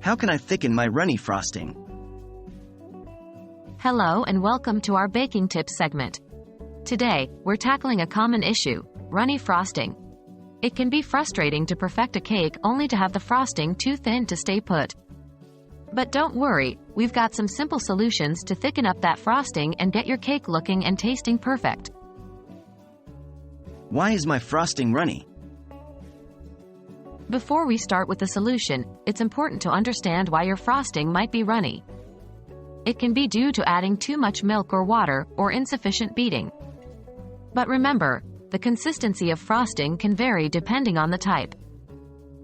How can I thicken my runny frosting? Hello and welcome to our baking tips segment. Today, we're tackling a common issue, runny frosting. It can be frustrating to perfect a cake only to have the frosting too thin to stay put. But don't worry, we've got some simple solutions to thicken up that frosting and get your cake looking and tasting perfect. Why is my frosting runny? Before we start with the solution, it's important to understand why your frosting might be runny. It can be due to adding too much milk or water, or insufficient beating. But remember, the consistency of frosting can vary depending on the type.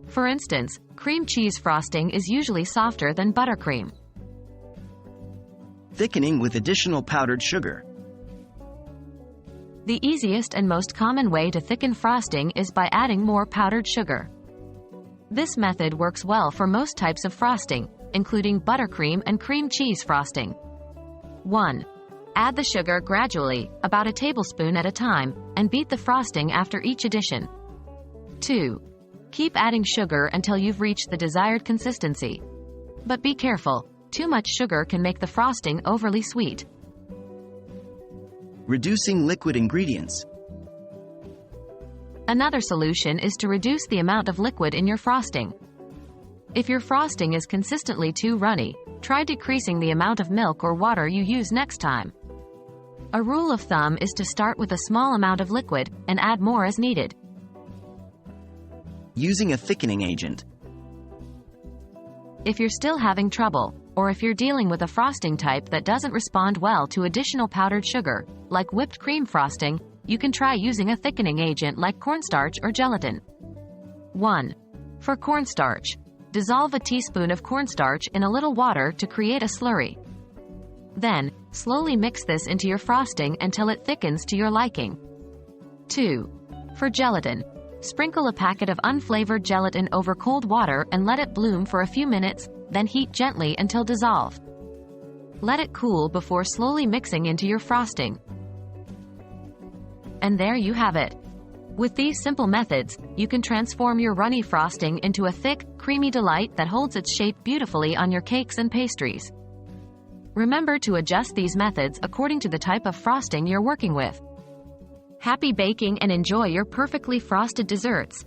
For instance, cream cheese frosting is usually softer than buttercream. Thickening with additional powdered sugar. The easiest and most common way to thicken frosting is by adding more powdered sugar. This method works well for most types of frosting, including buttercream and cream cheese frosting. 1. Add the sugar gradually, about a tablespoon at a time, and beat the frosting after each addition. 2. Keep adding sugar until you've reached the desired consistency. But be careful, too much sugar can make the frosting overly sweet. Reducing liquid ingredients. Another solution is to reduce the amount of liquid in your frosting. If your frosting is consistently too runny, try decreasing the amount of milk or water you use next time. A rule of thumb is to start with a small amount of liquid and add more as needed. Using a thickening agent. If you're still having trouble, or if you're dealing with a frosting type that doesn't respond well to additional powdered sugar, like whipped cream frosting, you can try using a thickening agent like cornstarch or gelatin. 1. For cornstarch, dissolve a teaspoon of cornstarch in a little water to create a slurry. Then, slowly mix this into your frosting until it thickens to your liking. 2. For gelatin, sprinkle a packet of unflavored gelatin over cold water and let it bloom for a few minutes, then heat gently until dissolved. Let it cool before slowly mixing into your frosting. And there you have it. With these simple methods, you can transform your runny frosting into a thick, creamy delight that holds its shape beautifully on your cakes and pastries. Remember to adjust these methods according to the type of frosting you're working with. Happy baking and enjoy your perfectly frosted desserts!